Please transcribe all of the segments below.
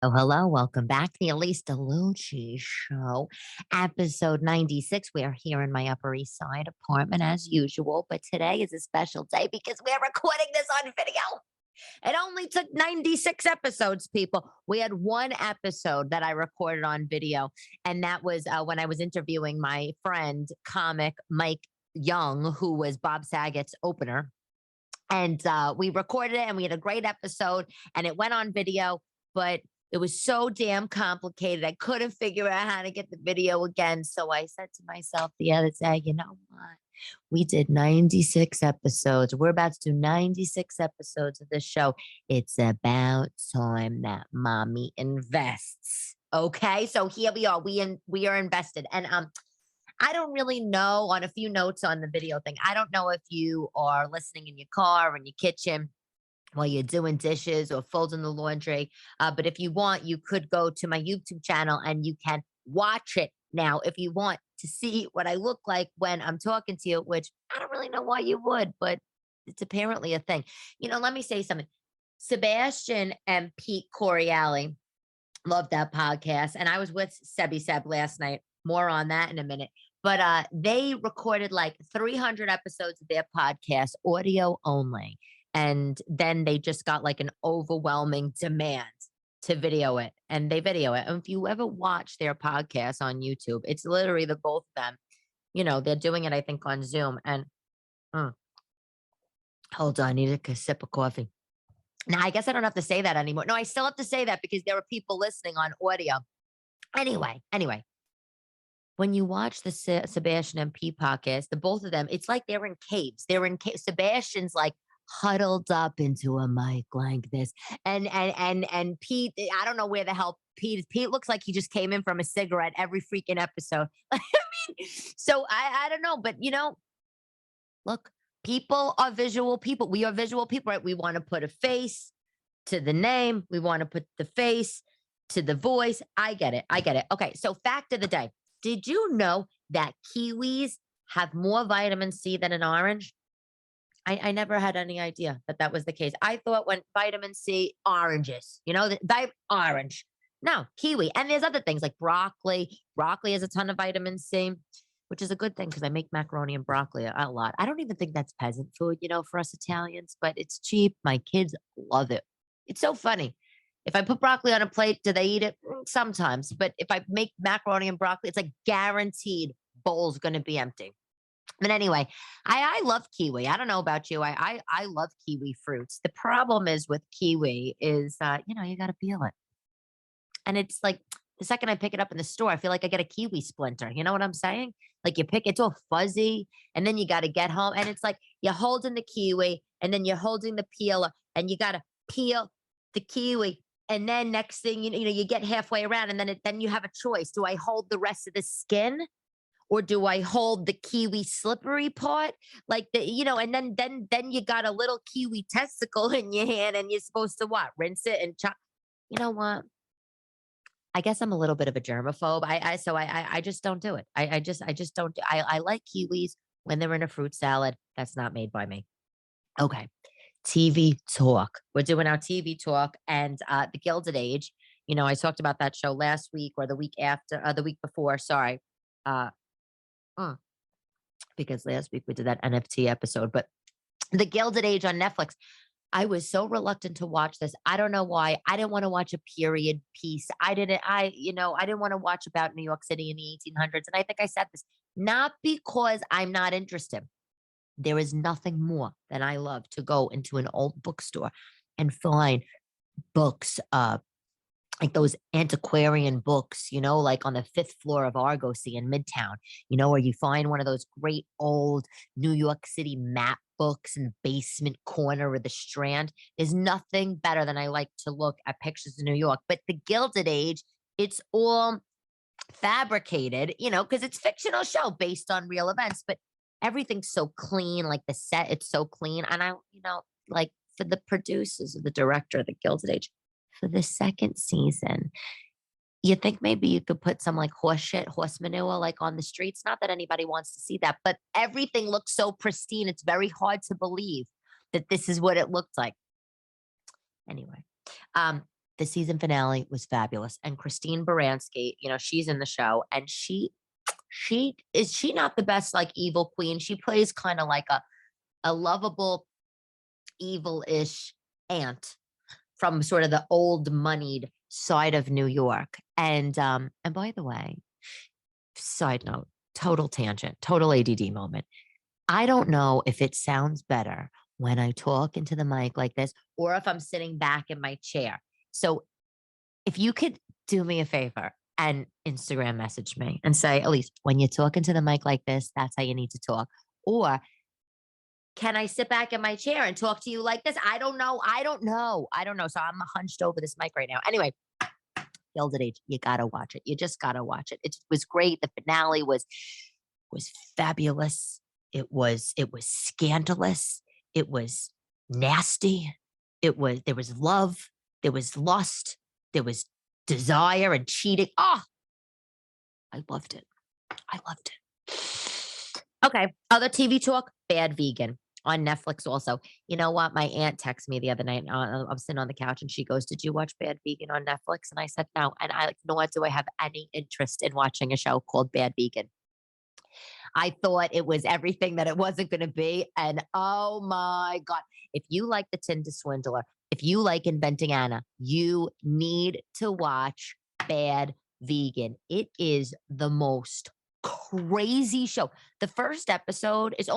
Oh, hello. Welcome back to the Elyse DeLucci Show, episode 96. We are here in my Upper East Side apartment as usual, but today is a special day because we're recording this on video. It only took 96 episodes, people. We had one episode that I recorded on video, and that was when I was interviewing my friend, comic Mike Young, who was Bob Saget's opener. And we recorded it, and we had a great episode, and it went on video, but it was so damn complicated. I couldn't figure out how to get the video again. So I said to myself the other day, you know what? We did 96 episodes. We're about to do 96 episodes of this show. It's about time that mommy invests. Okay, so here we are. We are invested, and I don't really know, on a few notes on the video thing, I don't know if you are listening in your car, in your kitchen, while you're doing dishes or folding the laundry. But if you want, you could go to my YouTube channel and you can watch it now if you want to see what I look like when I'm talking to you, which I don't really know why you would, but it's apparently a thing. Let me say something. Sebastian and Pete Corielli, love that podcast. And I was with Sebi Seb last night. More on that in a minute. But they recorded like 300 episodes of their podcast, audio only. And then they just got like an overwhelming demand to video it, and they video it. And if you ever watch their podcast on YouTube, it's literally the both of them. They're doing it, I think, on Zoom. And hold on, I need a sip of coffee. Now, I guess I don't have to say that anymore. No, I still have to say that because there are people listening on audio. Anyway, when you watch the Sebastian and Pete podcast, the both of them, it's like they're in caves. They're in caves. Sebastian's like huddled up into a mic like this, and Pete, I don't know where the hell Pete is. Pete looks like he just came in from a cigarette every freaking episode. I mean, so I don't know, but look, people are visual people. We are visual people, right? We want to put a face to the name. We want to put the face to the voice. I get it. Okay, so fact of the day. Did you know that kiwis have more vitamin C than an orange? I never had any idea that was the case. I thought when vitamin C, oranges, orange. No, kiwi. And there's other things like broccoli. Broccoli has a ton of vitamin C, which is a good thing because I make macaroni and broccoli a lot. I don't even think that's peasant food, for us Italians, but it's cheap. My kids love it. It's so funny. If I put broccoli on a plate, do they eat it? Sometimes. But if I make macaroni and broccoli, it's like guaranteed bowl's going to be empty. But anyway, I love kiwi. I don't know about you. I love kiwi fruits. The problem is with kiwi is, you got to peel it. And it's like the second I pick it up in the store, I feel like I get a kiwi splinter. You know what I'm saying? Like you pick, it's all fuzzy, and then you got to get home. And it's like you're holding the kiwi, and then you're holding the peeler, and you got to peel the kiwi. And then next thing, you get halfway around, and then you have a choice. Do I hold the rest of the skin? Or do I hold the kiwi slippery part? Like and then you got a little kiwi testicle in your hand, and you're supposed to what? Rinse it and chop. You know what? I guess I'm a little bit of a germaphobe. I just don't do it. I just don't. I like kiwis when they're in a fruit salad. That's not made by me. Okay. TV talk. We're doing our TV talk, and the Gilded Age. I talked about that show last week or the week after, the week before. Sorry. Because last week we did that NFT episode, but the Gilded Age on Netflix. I was so reluctant to watch this. I don't know why. I didn't want to watch a period piece. I didn't want to watch about New York City in the 1800s. And I think I said this, not because I'm not interested. There is nothing more than I love to go into an old bookstore and find books, like those antiquarian books, like on the 5th floor of Argosy in Midtown, where you find one of those great old New York City map books in the basement corner of the Strand. There's nothing better than I like to look at pictures of New York. But the Gilded Age, it's all fabricated, because it's fictional show based on real events, but everything's so clean, like the set, it's so clean. And like for the producers or the director of the Gilded Age, for the second season, you think maybe you could put some like horse shit, horse manure like on the streets? Not that anybody wants to see that, but everything looks so pristine. It's very hard to believe that this is what it looked like. Anyway, um, the season finale was fabulous. And Christine Baranski, she's in the show and she not the best like evil queen. She plays kind of like a lovable, evil-ish aunt from sort of the old moneyed side of New York. And by the way, side note, total tangent, total ADD moment. I don't know if it sounds better when I talk into the mic like this or if I'm sitting back in my chair. So if you could do me a favor and Instagram message me and say, Elyse, when you're talking to the mic like this, that's how you need to talk. Or can I sit back in my chair and talk to you like this? I don't know. So I'm hunched over this mic right now. Anyway, Gilded Age, you gotta watch it. You just gotta watch it. It was great. The finale was fabulous. It was scandalous. It was nasty. There was love. There was lust. There was desire and cheating. Oh, I loved it. I loved it. Okay, other TV talk. Bad Vegan on Netflix. Also, you know what? My aunt texted me the other night. I'm sitting on the couch, and she goes, "Did you watch Bad Vegan on Netflix?" And I said, "No." And I like, nor do I have any interest in watching a show called Bad Vegan. I thought it was everything that it wasn't going to be. And oh my God, if you like The Tinder Swindler, if you like Inventing Anna, you need to watch Bad Vegan. It is the most crazy show. The first episode is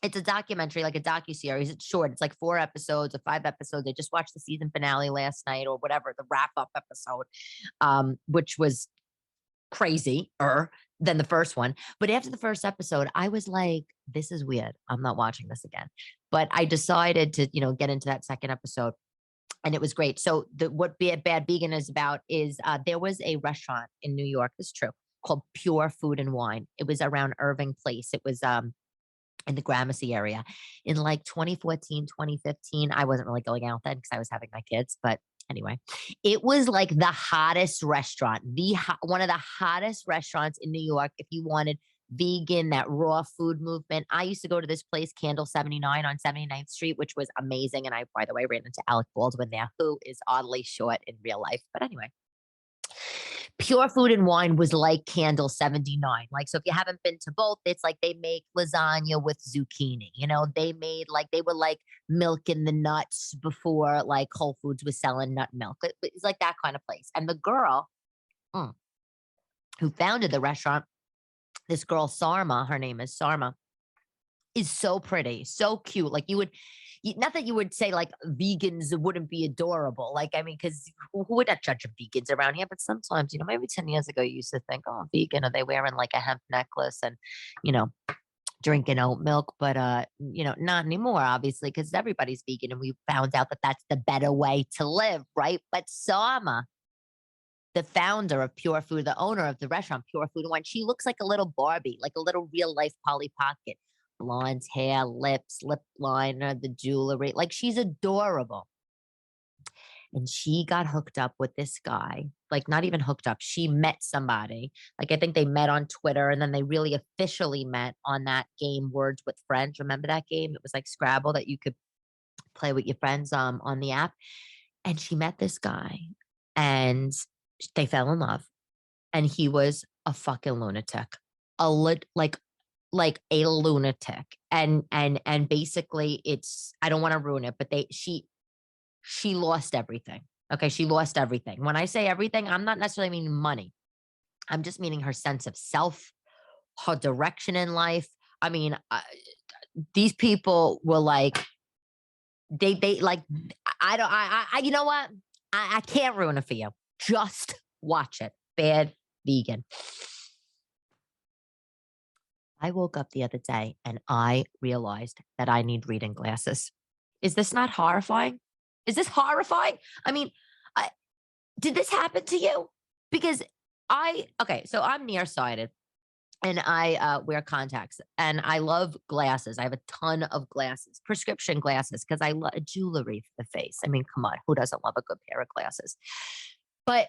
it's a documentary, like a docuseries. It's short. It's like 4 episodes or 5 episodes. I just watched the season finale last night or whatever, the wrap up episode, which was crazier than the first one. But after the first episode, I was like, this is weird. I'm not watching this again. But I decided to, get into that second episode. And it was great. So what Bad Vegan is about is there was a restaurant in New York, this is true, called Pure Food and Wine. It was around Irving Place. It was in the Gramercy area in like 2014, 2015. I wasn't really going out then because I was having my kids, but anyway, it was like the hottest restaurant, one of the hottest restaurants in New York. If you wanted vegan, that raw food movement. I used to go to this place, Candle 79 on 79th Street, which was amazing. And I, by the way, ran into Alec Baldwin there, who is oddly short in real life. But anyway, Pure Food and Wine was like Candle 79. Like, so if you haven't been to both, it's like they make lasagna with zucchini. They were like milking the nuts before like Whole Foods was selling nut milk. It's like that kind of place. And the girl who founded the restaurant, this girl, Sarma, her name is Sarma, is so pretty, so cute. Like not that you would say like vegans wouldn't be adorable. Like, I mean, because who would not judge vegans around here? But sometimes, maybe 10 years ago, you used to think, oh, vegan, are they wearing like a hemp necklace and, you know, drinking oat milk? But, not anymore, obviously, because everybody's vegan. And we found out that that's the better way to live, right? But Sama, the founder of Pure Food, the owner of the restaurant, Pure Food and Wine, she looks like a little Barbie, like a little real life Polly Pocket. Blonde hair, lips, lip liner, the jewelry. Like she's adorable. And she got hooked up with this guy. Like not even hooked up. She met somebody. Like I think they met on Twitter and then they really officially met on that game Words with Friends. Remember that game? It was like Scrabble that you could play with your friends on the app. And she met this guy and they fell in love. And he was a fucking lunatic. Like a lunatic. And basically it's, I don't want to ruin it, but she lost everything. Okay, she lost everything. When I say everything, I'm not necessarily meaning money. I'm just meaning her sense of self, her direction in life. I mean, these people were like, they like, I don't, you know what? I can't ruin it for you. Just watch it. Bad Vegan. I woke up the other day and I realized that I need reading glasses. Is this not horrifying? Is this horrifying? I mean, did this happen to you? Because so I'm nearsighted and I wear contacts and I love glasses. I have a ton of glasses, prescription glasses, because I love jewelry for the face. I mean, come on, who doesn't love a good pair of glasses? But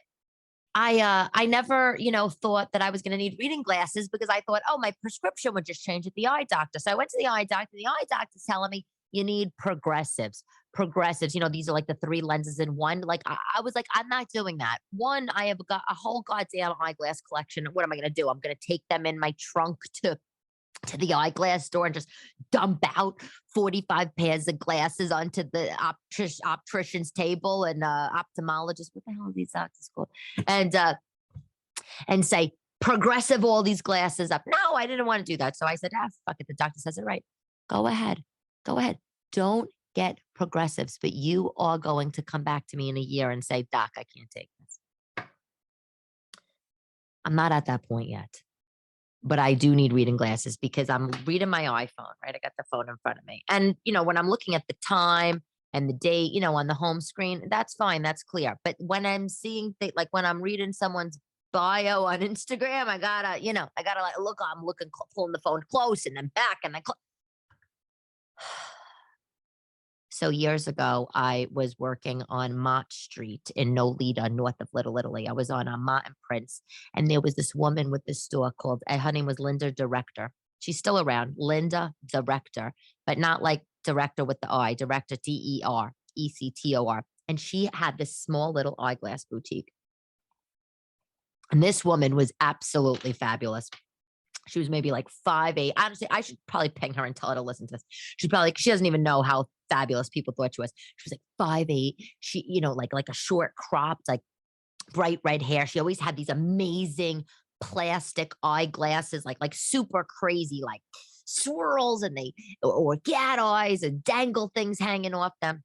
I never, thought that I was going to need reading glasses because I thought, oh, my prescription would just change at the eye doctor. So I went to the eye doctor. The eye doctor's telling me you need progressives. Progressives, these are like the three lenses in one. Like I was like, I'm not doing that. One, I have got a whole goddamn eyeglass collection. What am I going to do? I'm going to take them in my trunk to the eyeglass store and just dump out 45 pairs of glasses onto the optician's table and ophthalmologist. What the hell are these doctors called? And and say, progressive all these glasses up. No, I didn't want to do that. So I said, fuck it. The doctor says it right. Go ahead. Go ahead. Don't get progressives, but you are going to come back to me in a year and say, Doc, I can't take this. I'm not at that point yet. But I do need reading glasses because I'm reading my iPhone, right? I got the phone in front of me. And, when I'm looking at the time and the date, on the home screen, that's fine. That's clear. But when I'm seeing things, like when I'm reading someone's bio on Instagram, I gotta like look, I'm looking, pulling the phone close and then back and then So years ago, I was working on Mott Street in Nolita, north of Little Italy. I was on a Mott and Prince, and there was this woman with this store called, her name was Linda Director. She's still around, Linda Director, but not like director with the I, Director, Derector. And she had this small little eyeglass boutique. And this woman was absolutely fabulous. She was maybe like 5'8". Honestly, I should probably ping her and tell her to listen to this. She doesn't even know how fabulous people thought she was. She was like 5'8". She, like a short cropped, like bright red hair. She always had these amazing plastic eyeglasses, like super crazy, like swirls or cat eyes and dangle things hanging off them.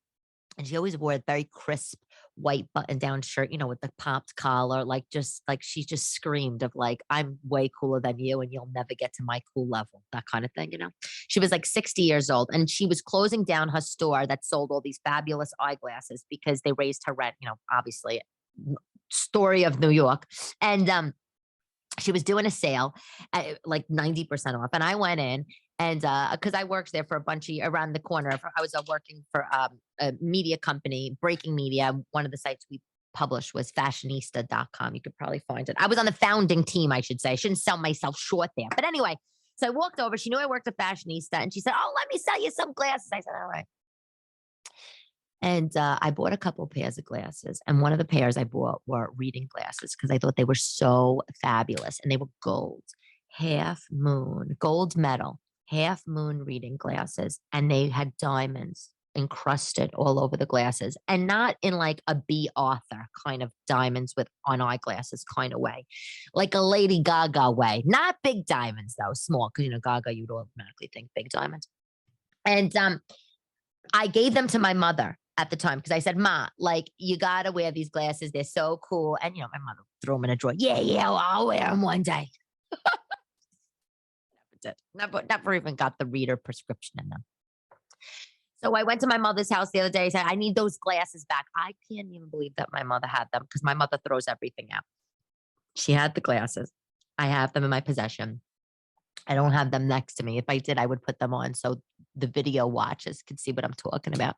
And she always wore a very crisp white button-down shirt, with the popped collar, she just screamed of like, I'm way cooler than you and you'll never get to my cool level, that kind of thing. She was like 60 years old and she was closing down her store that sold all these fabulous eyeglasses because they raised her rent, obviously, story of New York. And she was doing a sale at like 90% off. And I went in and because I worked there for a bunch of years around the corner. I was working for a media company, Breaking Media. One of the sites we published was fashionista.com. You could probably find it. I was on the founding team, I should say. I shouldn't sell myself short there. But anyway, so I walked over. She knew I worked at Fashionista and she said, oh, let me sell you some glasses. I said, all right. And I bought a couple of pairs of glasses. And one of the pairs I bought were reading glasses because I thought they were so fabulous. And they were gold, gold medal, half moon reading glasses. And they had diamonds encrusted all over the glasses. And not in like a B. Arthur kind of diamonds on eyeglasses kind of way. Like a Lady Gaga way. Not big diamonds though, small. Because, Gaga, you'd automatically think big diamonds. And I gave them to my mother at the time because I said, Ma, like, you got to wear these glasses. They're so cool. And, my mother threw them in a drawer. Yeah, I'll wear them one day. Never even got the reader prescription in them. So I went to my mother's house the other day. I said, I need those glasses back. I can't even believe that my mother had them because my mother throws everything out. She had the glasses. I have them in my possession. I don't have them next to me. If I did, I would put them on so the video watchers could see what I'm talking about.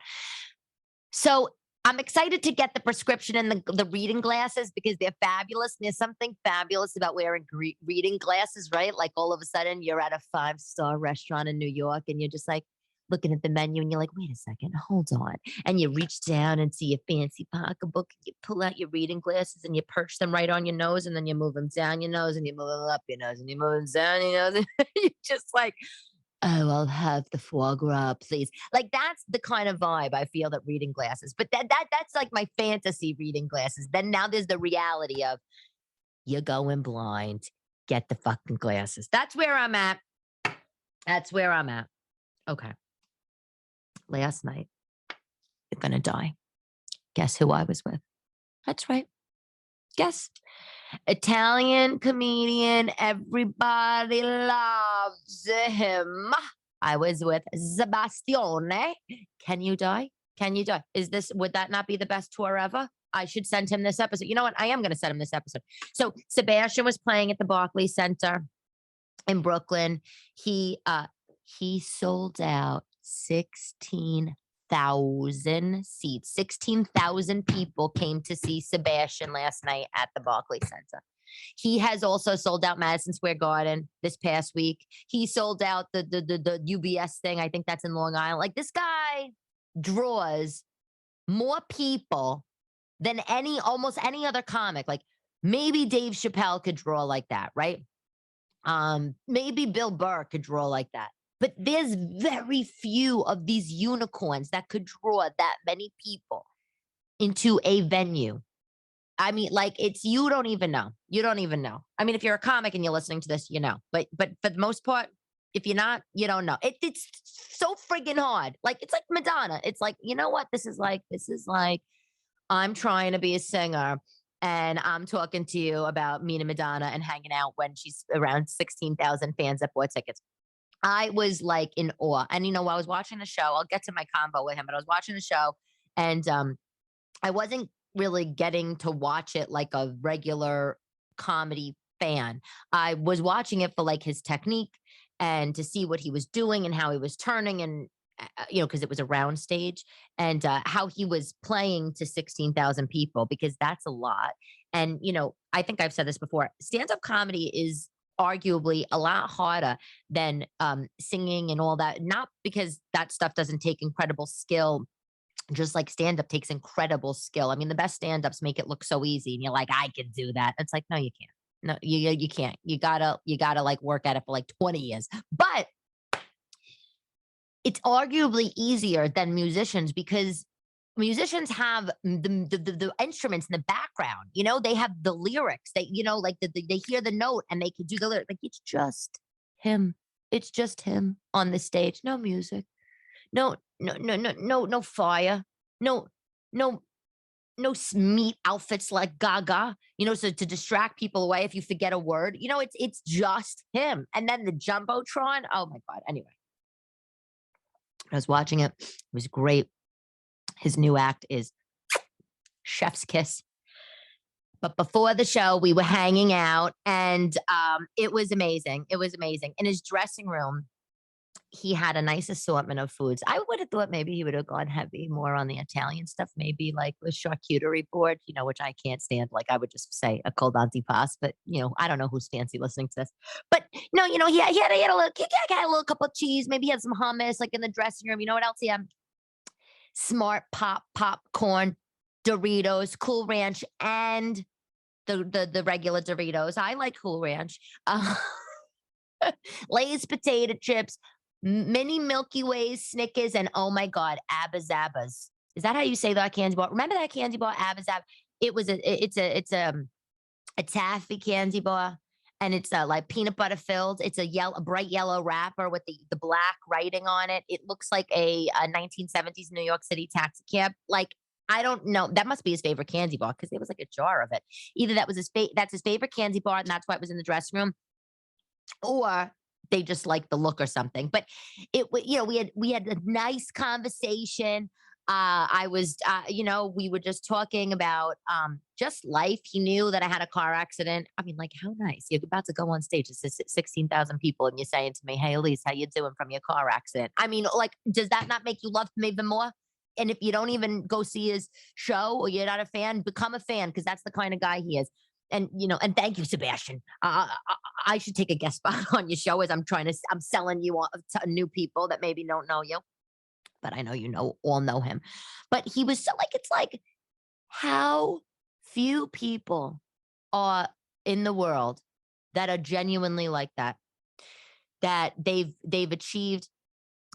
So I'm excited to get the prescription and the reading glasses because they're fabulous. And there's something fabulous about wearing reading glasses, right? Like all of a sudden you're at a 5-star restaurant in New York and you're just like looking at the menu and you're like, wait a second, hold on. And you reach down and see your fancy pocketbook and you pull out your reading glasses and you perch them right on your nose and then you move them down your nose and you move them up your nose and you move them down your nose. And you're just like, oh, I'll have the foie gras, please. Like that's the kind of vibe I feel that reading glasses. But that's like my fantasy reading glasses. Then now there's the reality of you're going blind. Get the fucking glasses. That's where I'm at. That's where I'm at. Okay. Last night, you're gonna die. Guess who I was with? That's right. Guess. Italian comedian. Everybody loves him. I was with Sebastian. Can you die? Can you die? Would that not be the best tour ever? I should send him this episode. You know what? I am going to send him this episode. So Sebastian was playing at the Barclays Center in Brooklyn. He sold out 16 16,000 seats. 16,000 people came to see Sebastian last night at the Barclays Center. He has also sold out Madison Square Garden this past week. He sold out the UBS thing. I think that's in Long Island. Like, this guy draws more people than almost any other comic. Like, maybe Dave Chappelle could draw like that, right? Maybe Bill Burr could draw like that. But there's very few of these unicorns that could draw that many people into a venue. I mean, like, you don't even know. You don't even know. I mean, if you're a comic and you're listening to this, you know. But for the most part, if you're not, you don't know. It's so friggin' hard. Like, it's like Madonna. It's like, you know what? This is like I'm trying to be a singer and I'm talking to you about meeting Madonna and hanging out when she's around 16,000 fans that bought tickets. I was like in awe. And, you know, while I was watching the show, I'll get to my convo with him, but I was watching the show and I wasn't really getting to watch it like a regular comedy fan. I was watching it for like his technique and to see what he was doing and how he was turning and, you know, because it was a round stage and how he was playing to 16,000 people, because that's a lot. And, you know, I think I've said this before, stand-up comedy is arguably a lot harder than singing and all that. Not because that stuff doesn't take incredible skill, just like stand-up takes incredible skill. I mean, the best stand-ups make it look so easy, and you're like, I can do that. It's like, no, you can't. No, you can't. You gotta like work at it for like 20 years. But it's arguably easier than musicians because musicians have the instruments in the background. You know, they have the lyrics. They, you know, like they hear the note and they can do the lyric. Like, it's just him. It's just him on the stage. No music. No fire. No meat outfits like Gaga. You know, so to distract people away if you forget a word. You know, it's just him. And then the jumbotron. Oh my God. Anyway, I was watching it. It was great. His new act is Chef's Kiss. But before the show, we were hanging out and it was amazing. It was amazing. In his dressing room, he had a nice assortment of foods. I would have thought maybe he would have gone heavy more on the Italian stuff, maybe like the charcuterie board, you know, which I can't stand. Like, I would just say a cold antipasto, but, you know, I don't know who's fancy listening to this. But no, you know, he had a little cup of cheese. Maybe he had some hummus like in the dressing room. You know what else he had? Smart popcorn, Doritos, Cool Ranch, and the regular Doritos. I like Cool Ranch. Lay's potato chips, mini Milky Ways, Snickers, and oh my God, Abba-Zabas. Is that how you say that candy bar? Remember that candy bar, Abba-Zaba? It's a taffy candy bar, and it's like peanut butter filled. It's a bright yellow wrapper with the black writing on it. It looks like a 1970s New York City taxi cab. Like, I don't know. That must be his favorite candy bar because there was like a jar of it. Either that was that's his favorite candy bar, and that's why it was in the dressing room, or they just like the look or something. But you know, we had a nice conversation. I was, you know, we were just talking about just life. He knew that I had a car accident. I mean, like, how nice. You're about to go on stage. It's 16,000 people, and you're saying to me, "Hey, Elyse, how you doing from your car accident?" I mean, like, does that not make you love him even more? And if you don't even go see his show or you're not a fan, become a fan because that's the kind of guy he is. And, you know, and thank you, Sebastian. I should take a guest spot on your show as I'm selling you to new people that maybe don't know you, but I know you all know him. But he was so like, it's like how few people are in the world that are genuinely like that, that they've achieved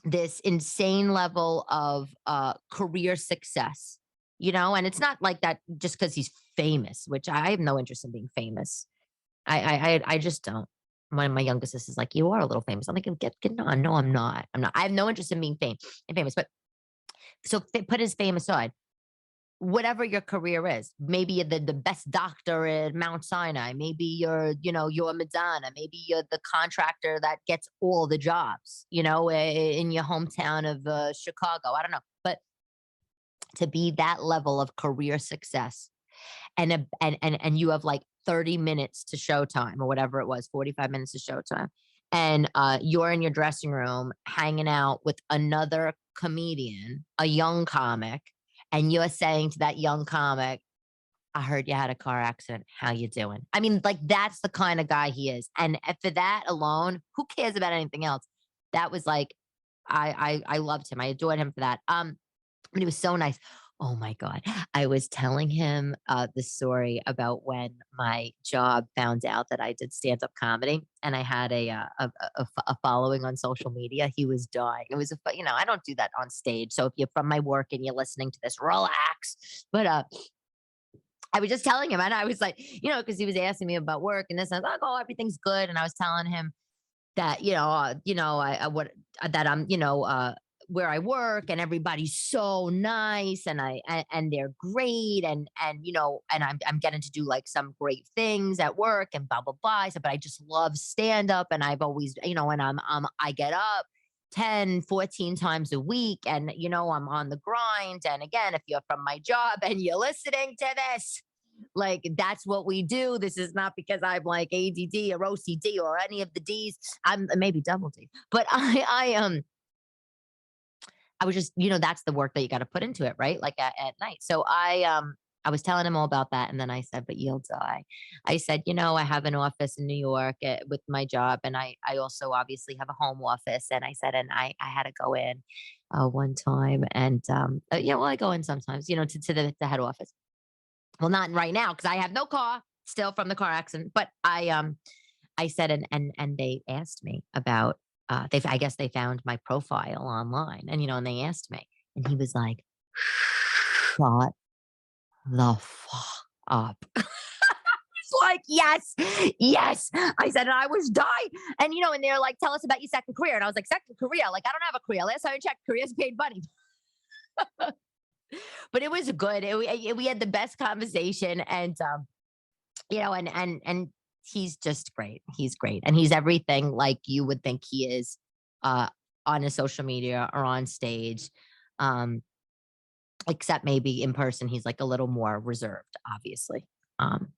this insane level of career success, you know. And it's not like that just because he's famous, which I have no interest in being famous. I just don't. My youngest sister's like, you are a little famous. I'm like, get on. No, I'm not. I have no interest in being famous. But so put his fame aside. Whatever your career is, maybe you're the best doctor at Mount Sinai. Maybe you're Madonna. Maybe you're the contractor that gets all the jobs, you know, in your hometown of Chicago. I don't know. But to be that level of career success and you have like 30 minutes to showtime or whatever it was, 45 minutes to showtime. And you're in your dressing room hanging out with another comedian, a young comic, and you're saying to that young comic, I heard you had a car accident. How you doing? I mean, like that's the kind of guy he is. And for that alone, who cares about anything else? That was like, I loved him. I adored him for that. And he was so nice. Oh my God. I was telling him the story about when my job found out that I did stand-up comedy and I had a following on social media. He was dying. It was I don't do that on stage. So if you're from my work and you're listening to this, relax. But I was just telling him, and I was like, because he was asking me about work and this, and I was like, oh, everything's good. And I was telling him that, I what that I'm, where I work and everybody's so nice and they're great and I'm getting to do like some great things at work and blah blah blah. I said, but I just love stand up and I've always, and I get up 10, 14 times a week and I'm on the grind. And again, if you're from my job and you're listening to this, like that's what we do. This is not because I'm like ADD or OCD or any of the D's. I'm maybe double D, but I was just, that's the work that you got to put into it, right? Like at night. So I was telling him all about that, and then I said, "But you'll die." I said, I have an office in New York with my job, and I also obviously have a home office. And I said, and I had to go in one time, and well, I go in sometimes, to the head office. Well, not right now because I have no car still from the car accident. But I said, and they asked me about I guess they found my profile online, and they asked me, and he was like, "Shut the fuck up." It's like, yes, yes. I said, and I was dying, and they're like, "Tell us about your second career," and I was like, "Second career? Like, I don't have a career. Last time I checked, careers paid money." But it was good. We had the best conversation, and and he's just great. He's great, and he's everything like you would think he is uh, on his social media or on stage. Um, except maybe in person, he's like a little more reserved. Obviously, um,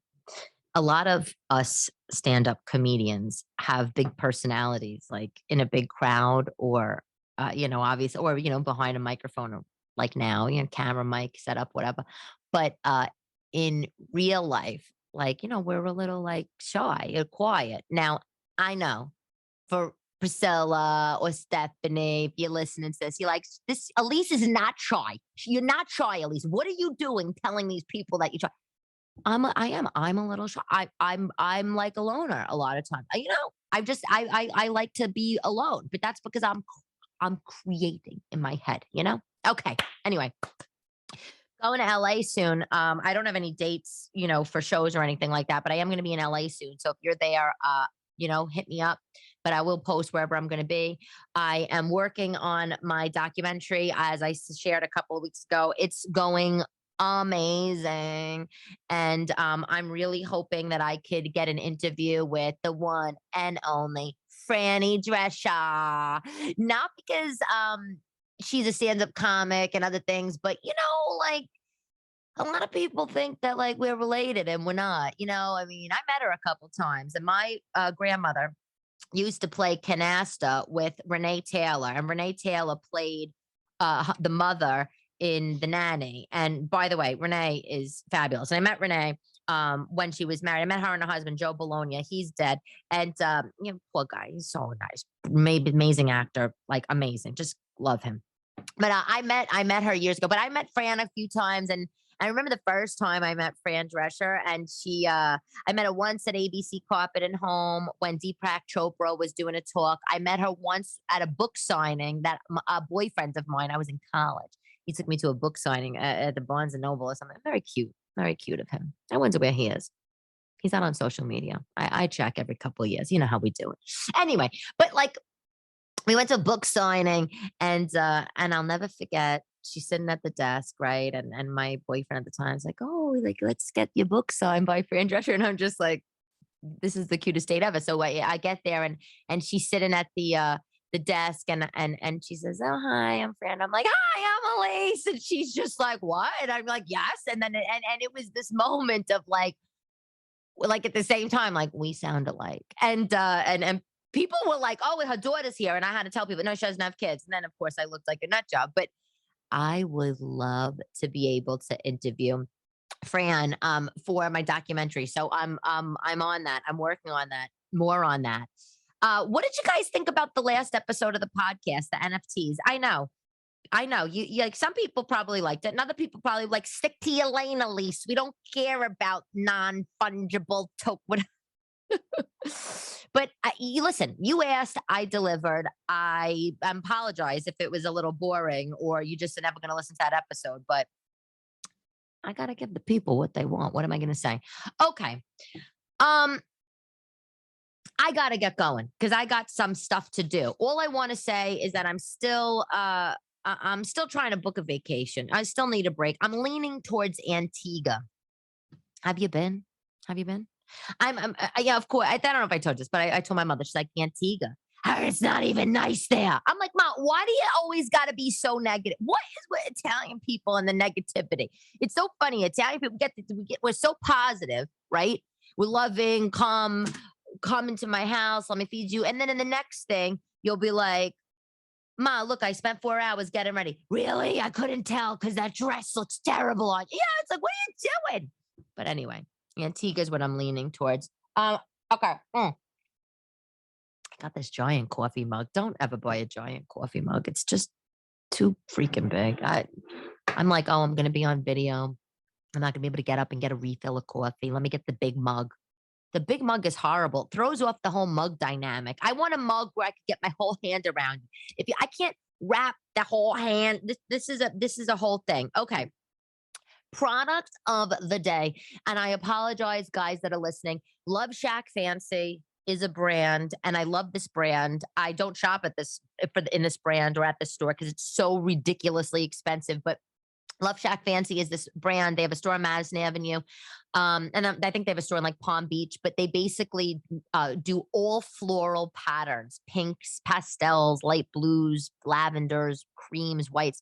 a lot of us stand-up comedians have big personalities, like in a big crowd, or obviously, or behind a microphone, or like now, camera, mic, setup, whatever. But in real life, like, we're a little like shy or quiet. Now, I know for Priscilla or Stephanie, if you're listening to this, you're like, this Elyse is not shy. You're not shy, Elyse. What are you doing telling these people that you're shy? I am. I'm a little shy. I'm like a loner a lot of times. I like to be alone, but that's because I'm creating in my head. Okay. Anyway, going to LA soon. I don't have any dates, for shows or anything like that, but I am going to be in LA soon. So if you're there, hit me up. But I will post wherever I'm going to be. I am working on my documentary, as I shared a couple of weeks ago. It's going amazing, and I'm really hoping that I could get an interview with the one and only Franny Drescher. Not because she's a stand-up comic and other things, but like a lot of people think that like we're related and we're not. I mean, I met her a couple times, and my grandmother used to play canasta with Renee Taylor, and Renee Taylor played the mother in The Nanny. And by the way, Renee is fabulous. And I met Renee when she was married. I met her and her husband, Joe Bologna. He's dead. And poor guy, he's so nice, maybe amazing actor, like amazing. Just love him. But I met her years ago. But I met Fran a few times, and I remember the first time I met Fran Drescher, and I met her once at ABC Carpet and Home when Deepak Chopra was doing a talk. I met her once at a book signing that a boyfriend of mine, I was in college. He took me to a book signing at the Barnes and Noble or something. Very cute of him. I wonder where he is. He's not on social media. I check every couple of years. You know how we do it. Anyway, but like we went to a book signing, and I'll never forget. She's sitting at the desk, right? And my boyfriend at the time is like, "Oh, like let's get your book signed by Fran Drescher." And I'm just like, "This is the cutest date ever." So I get there, and she's sitting at the desk, and she says, "Oh, hi, I'm Fran." I'm like, "Hi, I'm Elyse," and she's just like, "What?" And I'm like, "Yes." And then and it was this moment of like at the same time, like we sound alike, and People were like, oh, her daughter's here. And I had to tell people, no, she doesn't have kids. And then, of course, I looked like a nut job. But I would love to be able to interview Fran for my documentary. So I'm on that. I'm working on that, more on that. What did you guys think about the last episode of the podcast, the NFTs? I know. You like some people probably liked it, and other people probably like stick to your lane, Elyse. We don't care about non-fungible token. But you listen, you asked, I delivered. I apologize if it was a little boring or you just are never going to listen to that episode, but I got to give the people what they want. What am I going to say? Okay. I got to get going because I got some stuff to do. All I want to say is that I'm still trying to book a vacation. I still need a break. I'm leaning towards Antigua. Have you been? Yeah, of course. I don't know if I told you this, but I told my mother, she's like, Antigua. It's not even nice there. I'm like, Mom, why do you always got to be so negative? What is with Italian people and the negativity? It's so funny. Italian people we're so positive, right? We're loving, come into my house. Let me feed you. And then in the next thing, you'll be like, Ma, look, I spent 4 hours getting ready. Really? I couldn't tell because that dress looks terrible on you. Yeah, it's like, what are you doing? But anyway, Antigua is what I'm leaning towards. Okay. I got this giant coffee mug. Don't ever buy a giant coffee mug. It's just too freaking big. I'm like, oh, I'm going to be on video. I'm not going to be able to get up and get a refill of coffee. Let me get the big mug. The big mug is horrible. It throws off the whole mug dynamic. I want a mug where I can get my whole hand around. I can't wrap the whole hand. This is a whole thing. Okay. Product of the day. And I apologize, guys that are listening. Love Shack Fancy is a brand, and I love this brand. I don't shop at in this brand or at this store because it's so ridiculously expensive. But Love Shack Fancy is this brand. They have a store on Madison Avenue. And I think they have a store in like Palm Beach, but they basically do all floral patterns, pinks, pastels, light blues, lavenders, creams, whites.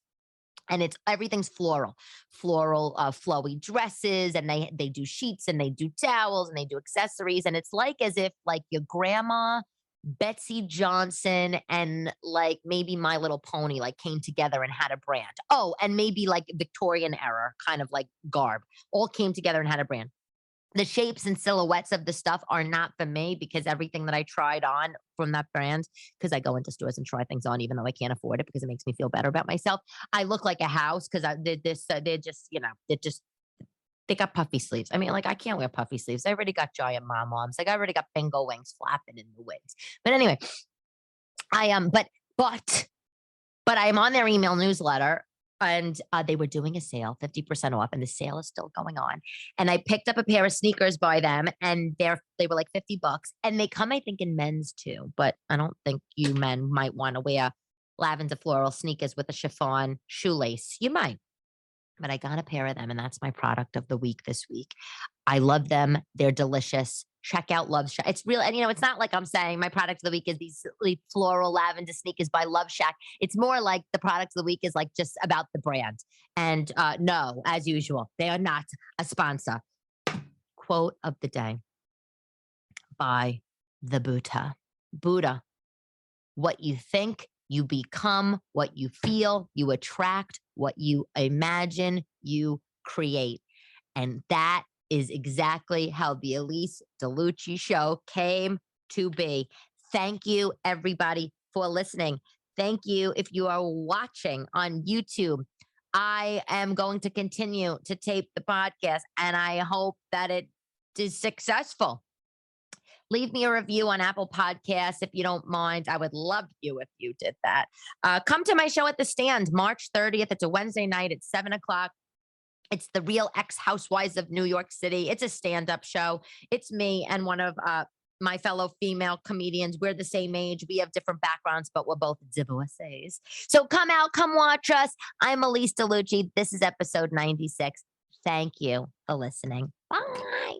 And everything's floral, flowy dresses, and they do sheets and they do towels and they do accessories. And it's like as if like your grandma, Betsy Johnson, and like maybe My Little Pony like came together and had a brand. Oh, and maybe like Victorian era kind of like garb all came together and had a brand. The shapes and silhouettes of the stuff are not for me because everything that I tried on from that brand, because I go into stores and try things on even though I can't afford it because it makes me feel better about myself. I look like a house because I did this. They got puffy sleeves. I mean, like I can't wear puffy sleeves. I already got giant mom-moms. Like I already got bingo wings flapping in the winds. But anyway, I but I am on their email newsletter. And they were doing a sale, 50% off, and the sale is still going on. And I picked up a pair of sneakers by them, and they were like $50. And they come, I think, in men's too. But I don't think you men might want to wear lavender floral sneakers with a chiffon shoelace. You might. But I got a pair of them, and that's my product of the week this week. I love them. They're delicious. Check out Love Shack. It's real. And, it's not like I'm saying my product of the week is these silly floral lavender sneakers by Love Shack. It's more like the product of the week is like just about the brand. And no, as usual, they are not a sponsor. Quote of the day by the Buddha. What you think, you become. What you feel, you attract. What you imagine, you create. And that is exactly how the Elyse DeLucci show came to be. Thank you, everybody, for listening. Thank you if you are watching on YouTube. I am going to continue to tape the podcast, and I hope that it is successful. Leave me a review on Apple Podcasts if you don't mind. I would love you if you did that. Come to my show at the Stand, March 30th. It's a Wednesday night at 7 o'clock. It's the Real Ex-Housewives of New York City. It's a stand-up show. It's me and one of my fellow female comedians. We're the same age. We have different backgrounds, but we're both divorcees. So come out, come watch us. I'm Elyse DeLucci. This is episode 96. Thank you for listening. Bye.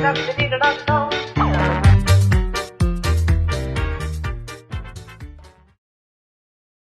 Divided,